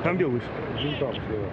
Там где выше? Там слева.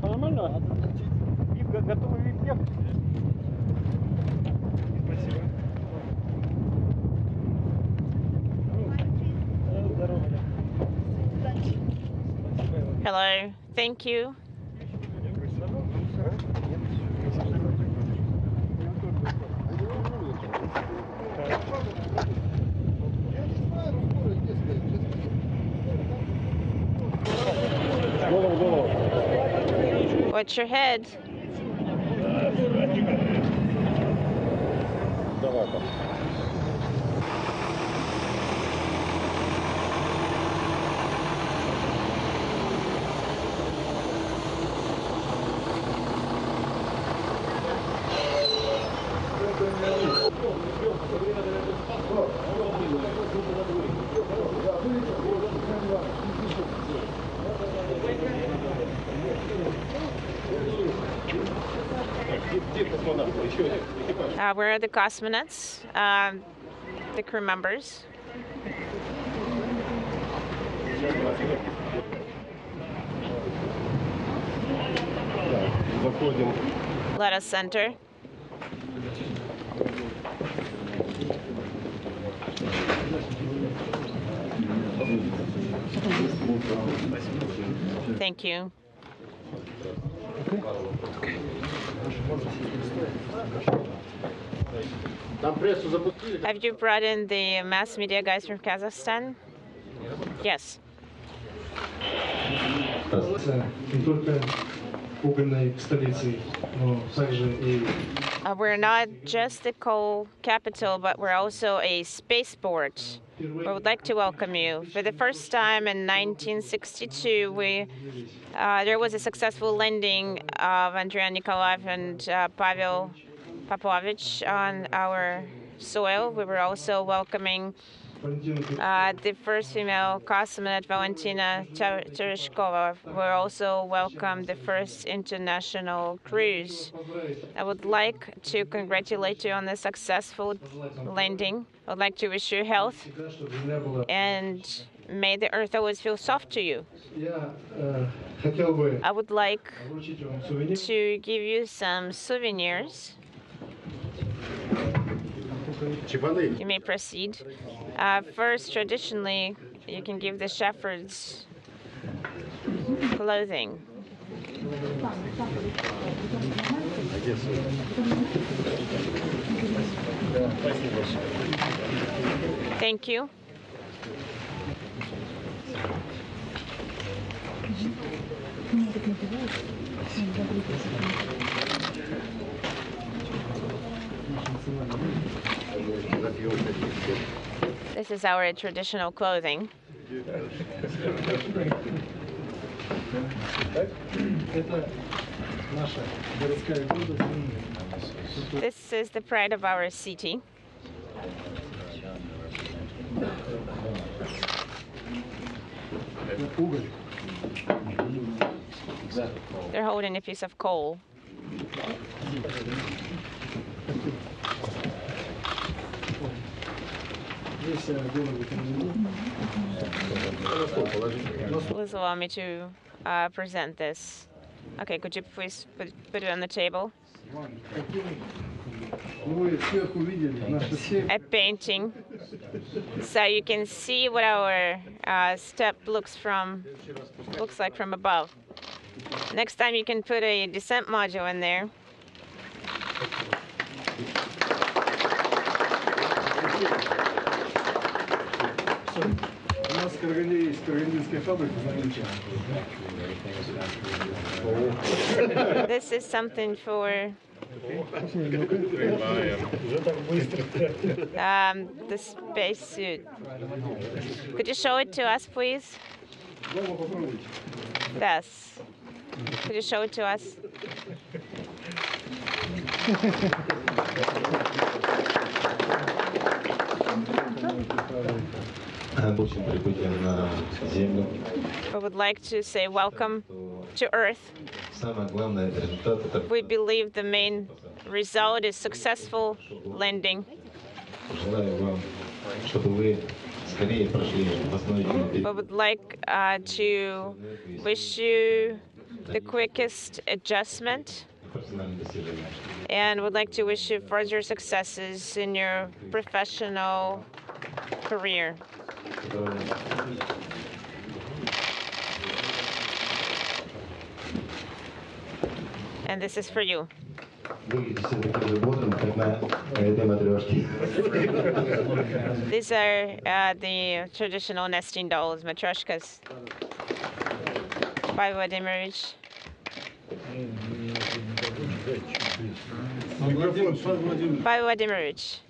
Нормально? И готовы ехать? Спасибо. Hello, thank you. Watch your head. Where are the cosmonauts? The crew members. Let us enter. Thank you. Have you brought in the mass media guys from Kazakhstan? Yes. We're not just the coal capital, but we're also a spaceport. We would like to welcome you. For the first time in 1962, there was a successful landing of Andrei Nikolaev and Pavel on our soil. We were also welcoming the first female cosmonaut, Valentina Tereshkova. We also welcomed the first international cruise. I would like to congratulate you on the successful landing. I would like to wish you health, and may the earth always feel soft to you. I would like to give you some souvenirs. You may proceed. First, traditionally, you can give the shepherds clothing. Thank you. This is our traditional clothing. This is the pride of our city. They're holding a piece of coal. Please allow me to present this. Okay, could you please put it on the table? A painting, so you can see what our step looks like from above. Next time you can put a descent module in there, У нас в Караганде есть карагандинская фабрика, знаете? This is something for the spacesuit. Could you show it to us, please? Yes. Could you show it to us? I would like to say welcome to Earth. We believe the main result is successful landing. We would like to wish you the quickest adjustment and would like to wish you further successes in your professional career. And this is for you. These are the traditional nesting dolls, matryoshkas. Pavel Vladimirovich. Pavel Vladimirovich.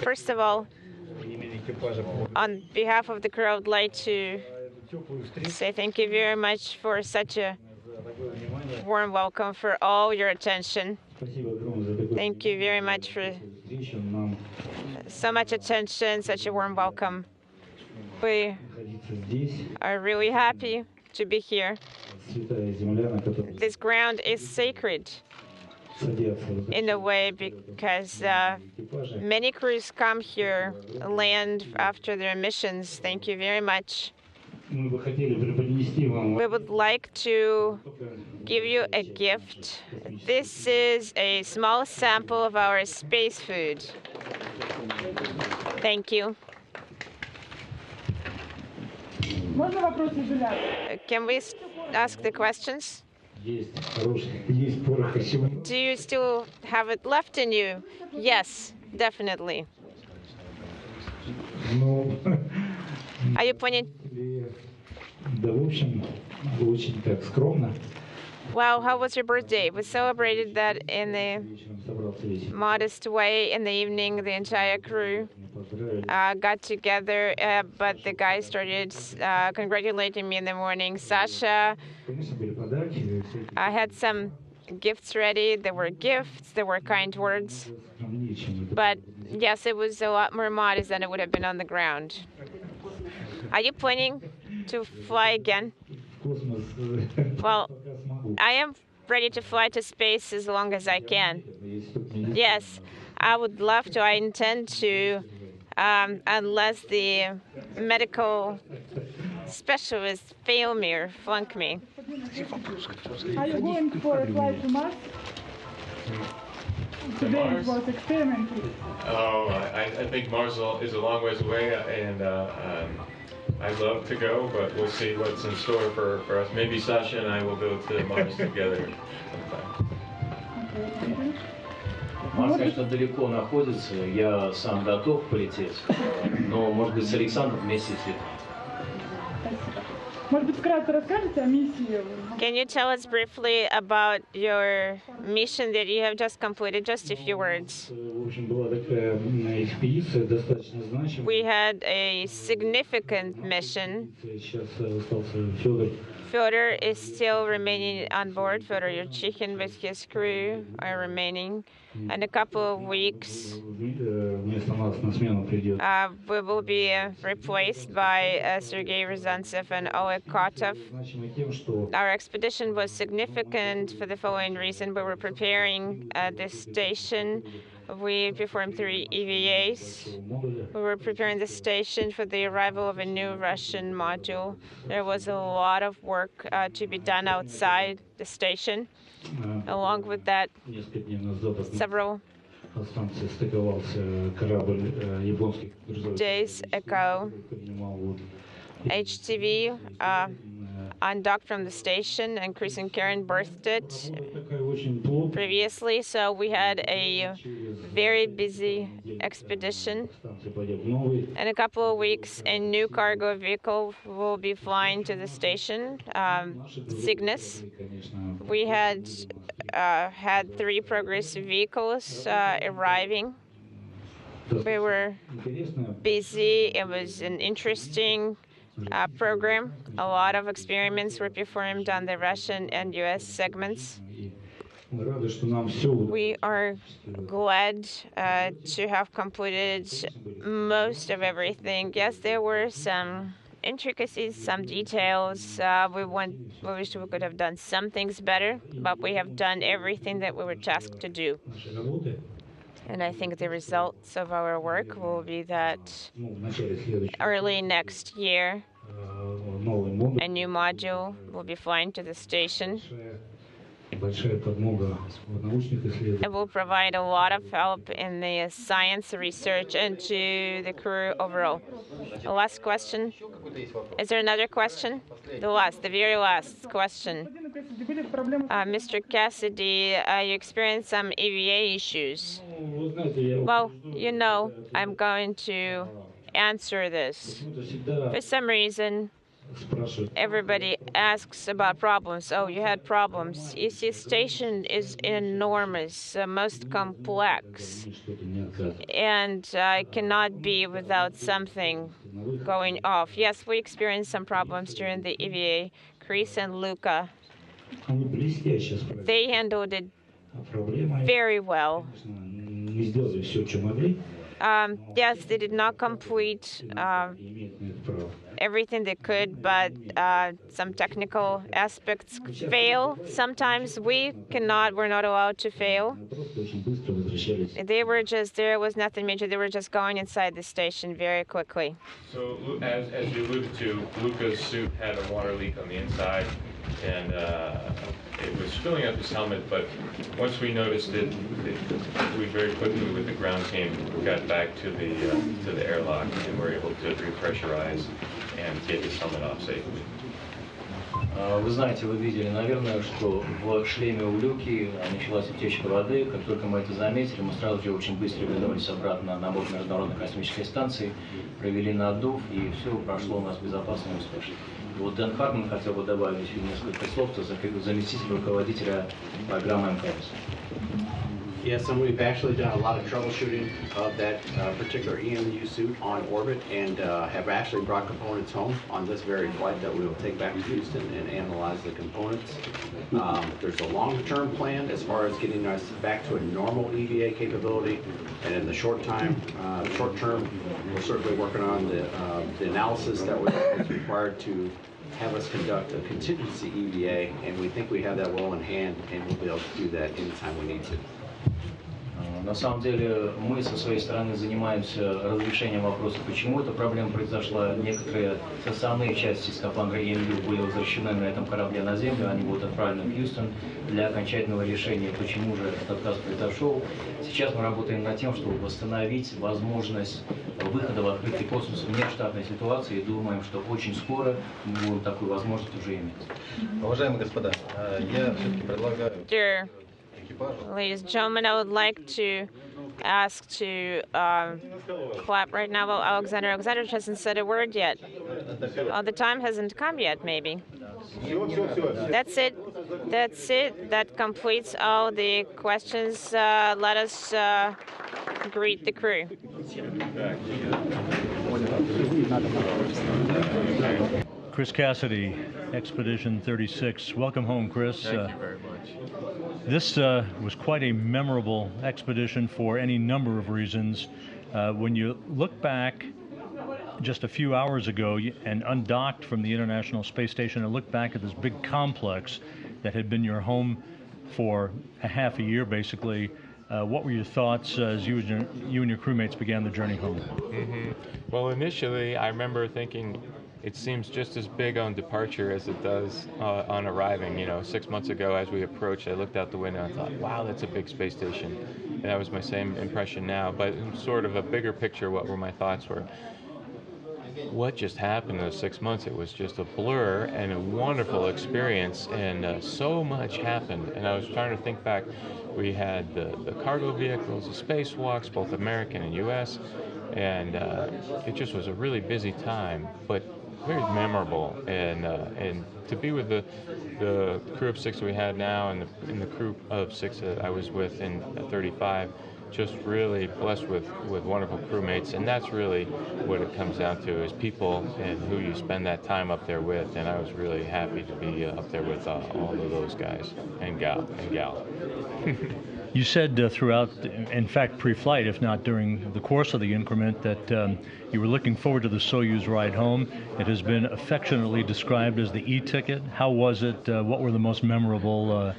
First of all, on behalf of the crew, I would like to say thank you very much for such a warm welcome, for all your attention. Thank you very much for so much attention, such a warm welcome. We are really happy to be here. This ground is sacred in a way because many crews come here, land after their missions. Thank you very much. We would like to give you a gift. This is a small sample of our space food. Thank you. Can we ask the questions? Do you still have it left in you? Yes, definitely. Are you pointing? Well, how was your birthday? We celebrated that in a modest way. In the evening, the entire crew got together, but the guys started congratulating me in the morning. Sasha, I had some gifts ready. There were gifts, there were kind words. But yes, it was a lot more modest than it would have been on the ground. Are you planning to fly again? Well, I am ready to fly to space as long as I can. Yes, I would love to. I intend to, unless the medical specialists fail me or flunk me. Are you going for a flight to Mars? Today it was experimental. Oh, I think Mars is a long ways away, and I'd love to go, but we'll see what's in store for us. Maybe Sasha and I will go to Mars together sometime. Марс, конечно, далеко находится. Я сам готов полететь, но, может быть, с Александром вместе слетаем. Can you tell us briefly about your mission that you have just completed? Just a few words. We had a significant mission. Fyodor is still remaining on board. Fyodor Yurchikhin with his crew are remaining. In a couple of weeks, we will be replaced by Sergei Ryazantsev and Oleg Kotov. Our expedition was significant for the following reason. We were preparing the station. We performed 3 EVAs. We were preparing the station for the arrival of a new Russian module. There was a lot of work to be done outside the station. Along with that, several days ago, HTV undocked from the station, and Chris and Karen birthed it previously. So we had a very busy expedition. In a couple of weeks, a new cargo vehicle will be flying to the station, Cygnus. We had had 3 Progress vehicles arriving. We were busy. It was an interesting program. A lot of experiments were performed on the Russian and US segments. We are glad to have completed most of everything. Yes, there were some intricacies, some details. We wish we could have done some things better, but we have done everything that we were tasked to do. And I think the results of our work will be that early next year, a new module will be flying to the station. It will provide a lot of help in the science research and to the crew overall. The last question. Is there another question? The very last question. Mr. Cassidy, you experienced some EVA issues. Well, you know, I'm going to answer this. For some reason, everybody asks about problems. Oh, you had problems. EC station is enormous, most complex, and it cannot be without something going off. Yes, we experienced some problems during the EVA. Chris and Luca, they handled it very well. Yes, they did not complete everything they could, but some technical aspects fail. Sometimes we're not allowed to fail. There was nothing major. They were just going inside the station very quickly. So as you alluded to, Luca's suit had a water leak on the inside, and it was filling up his helmet, but once we noticed it, we very quickly with the ground team got back to the airlock and were able to repressurize and get his helmet off safely. Вы знаете, вы видели, наверное, что в шлеме у Люки началась утечка воды. Как только мы это заметили, мы сразу же очень быстро вернулись обратно на борт Международной космической станции, провели наддув, и все прошло у нас безопасно и успешно. Вот Дэн Харман хотел бы добавить несколько слов, заместитель руководителя программы МКС. Yes, and we've actually done a lot of troubleshooting of that particular EMU suit on orbit, and have actually brought components home on this very flight that we will take back to Houston and analyze the components. There's a long-term plan as far as getting us back to a normal EVA capability, and in the short term, we're certainly working on the analysis that was required to have us conduct a contingency EVA, and we think we have that well in hand, and we'll be able to do that anytime we need to. На самом деле мы со своей стороны занимаемся разрешением вопроса, почему эта проблема произошла. Некоторые составные части скафандра EMU были возвращены на этом корабле на Землю, они будут отправлены в Хьюстон для окончательного решения, почему же этот отказ произошел. Сейчас мы работаем над тем, чтобы восстановить возможность выхода в открытый космос в нештатной ситуации, и думаем, что очень скоро мы будем такую возможность уже иметь. Уважаемые господа, я все-таки предлагаю... Ladies and gentlemen, I would like to ask to clap right now. Well, Alexander hasn't said a word yet. Well, the time hasn't come yet, maybe. That's it. That's it. That completes all the questions. Let us greet the crew. Chris Cassidy, Expedition 36. Welcome home, Chris. Thank you very much. This was quite a memorable expedition for any number of reasons. When you look back just a few hours ago and undocked from the International Space Station and look back at this big complex that had been your home for a half a year, basically, what were your thoughts as you and your crewmates began the journey home? Well, initially, I remember thinking, it seems just as big on departure as it does on arriving. You know, 6 months ago as we approached, I looked out the window and thought, wow, that's a big space station. And that was my same impression now, but in sort of a bigger picture, what were my thoughts were. what just happened in those 6 months. It was just a blur and a wonderful experience, and so much happened. And I was trying to think back. We had the cargo vehicles, the spacewalks, both American and U.S., and it just was a really busy time, but very memorable. And to be with the crew of 6 we had now, and the crew of 6 that I was with in 35, just really blessed with wonderful crewmates. And that's really what it comes down to, is people and who you spend that time up there with. And I was really happy to be up there with all of those guys and gal. You said throughout, in fact, pre-flight, if not during the course of the increment, that you were looking forward to the Soyuz ride home. It has been affectionately described as the E-ticket. How was it? What were the most memorable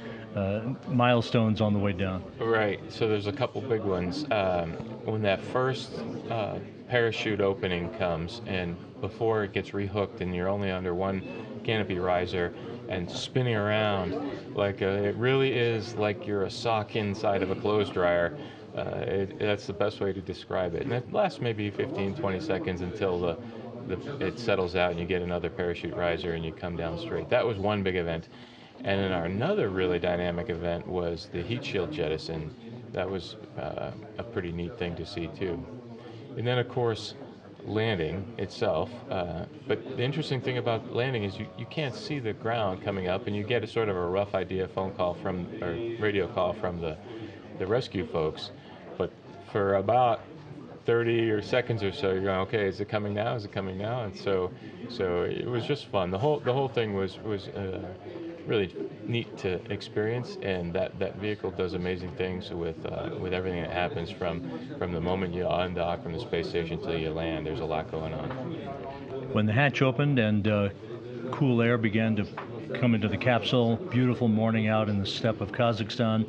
milestones on the way down? Right. So there's a couple big ones. When that first parachute opening comes, and before it gets rehooked, and you're only under one canopy riser and spinning around, like it really is like you're a sock inside of a clothes dryer. That's the best way to describe it. And it lasts maybe 15, 20 seconds until it settles out and you get another parachute riser and you come down straight. That was one big event. And then another really dynamic event was the heat shield jettison. That was a pretty neat thing to see too. And then, of course, landing itself. But the interesting thing about landing is you can't see the ground coming up, and you get a sort of a rough idea, phone call from, or radio call from the rescue folks. But for about 30 or seconds or so, you're going, okay, is it coming now? Is it coming now? And so it was just fun. The whole thing was really neat to experience, and that vehicle does amazing things with everything that happens from the moment you undock from the space station till you land. There's a lot going on. When the hatch opened and cool air began to come into the capsule, beautiful morning out in the steppe of Kazakhstan,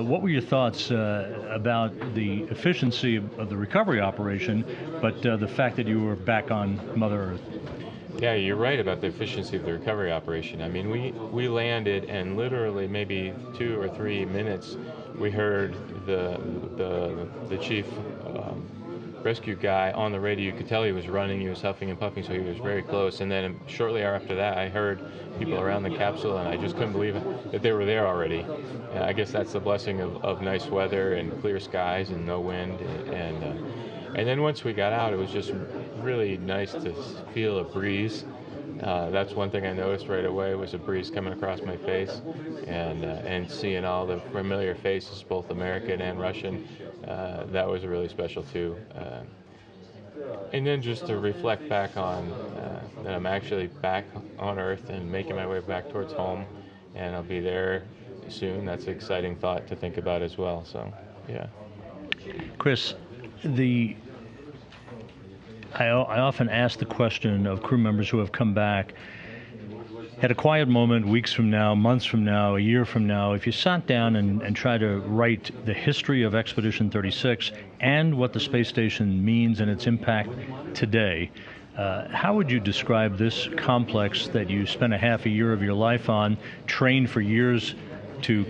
what were your thoughts about the efficiency of the recovery operation, but the fact that you were back on Mother Earth? Yeah, you're right about the efficiency of the recovery operation. I mean, we landed, and literally maybe 2 or 3 minutes, we heard the chief rescue guy on the radio. You could tell he was running, he was huffing and puffing, so he was very close. And then shortly after that, I heard people around the capsule, and I just couldn't believe that they were there already. I guess that's the blessing of nice weather and clear skies and no wind. And then once we got out, it was just really nice to feel a breeze. That's one thing I noticed right away, was a breeze coming across my face, and seeing all the familiar faces, both American and Russian. That was really special too. And then just to reflect back on that I'm actually back on Earth and making my way back towards home, and I'll be there soon. That's an exciting thought to think about as well. So, yeah. Chris, I often ask the question of crew members who have come back, at a quiet moment, weeks from now, months from now, a year from now, if you sat down and try to write the history of Expedition 36 and what the space station means and its impact today, how would you describe this complex that you spent a half a year of your life on, trained for years to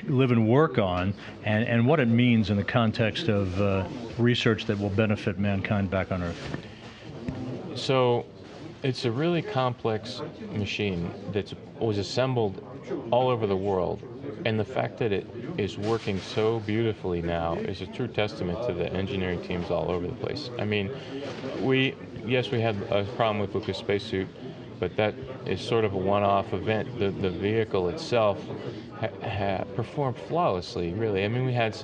live and work on, and what it means in the context of research that will benefit mankind back on Earth? So it's a really complex machine that was assembled all over the world, and the fact that it is working so beautifully now is a true testament to the engineering teams all over the place. I mean, we had a problem with Lucas' spacesuit, but that is sort of a one-off event. The vehicle itself performed flawlessly, really. I mean, we had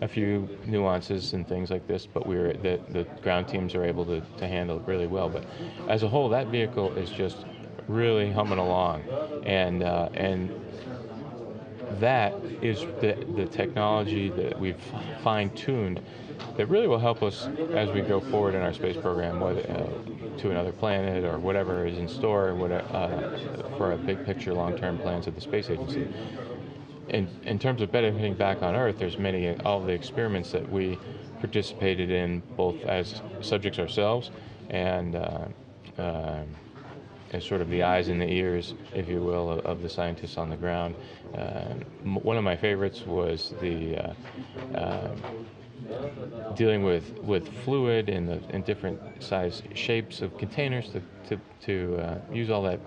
a few nuances and things like this, but the ground teams are able to handle it really well. But as a whole, that vehicle is just really humming along, and that is the technology that we've fine-tuned that really will help us as we go forward in our space program, whether to another planet or whatever is in store, for a big picture, long-term plans of the space agency. In terms of benefiting back on Earth, there's all the experiments that we participated in, both as subjects ourselves and as sort of the eyes and the ears, if you will, of the scientists on the ground. One of my favorites was the dealing with fluid in different size shapes of containers to use all that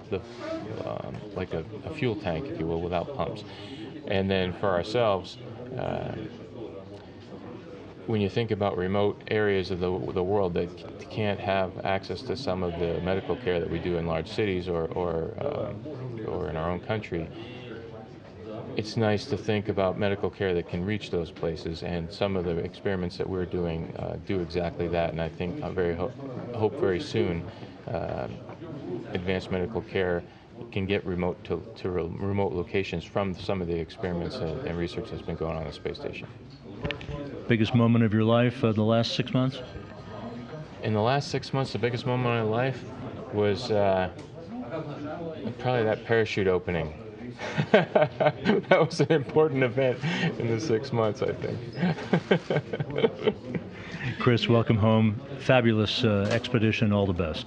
like a fuel tank, if you will, without pumps. And then for ourselves, when you think about remote areas of the world that can't have access to some of the medical care that we do in large cities or in our own country, it's nice to think about medical care that can reach those places, and some of the experiments that we're doing do exactly that. And I think I hope very soon advanced medical care can get remote to remote locations from some of the experiments and research that's been going on the space station. Biggest moment of your life the last 6 months? In the last 6 months, the biggest moment of my life was probably that parachute opening. That was an important event in the 6 months, I think. Chris, welcome home. Fabulous expedition. All the best.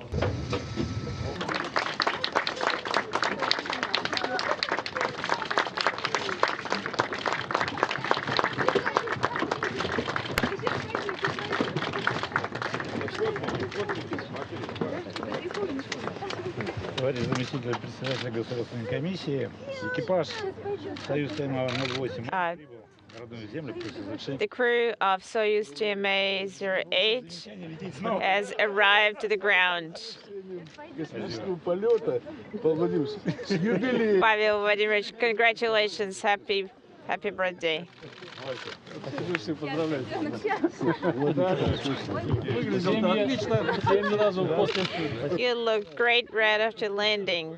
Товарищ заместитель председателя государственной комиссии, экипаж Союз ТМА-08 родную землю после завершения. The crew of Soyuz TMA-08 has arrived to the ground. Pavel Vladimirovich, congratulations, happy birthday. You look great right after landing.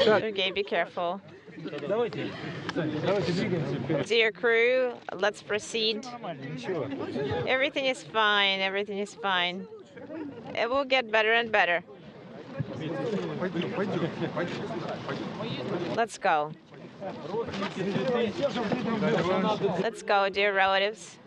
Okay, be careful. Dear crew, let's proceed. Everything is fine, everything is fine. It will get better and better. Let's go. Let's go, dear relatives.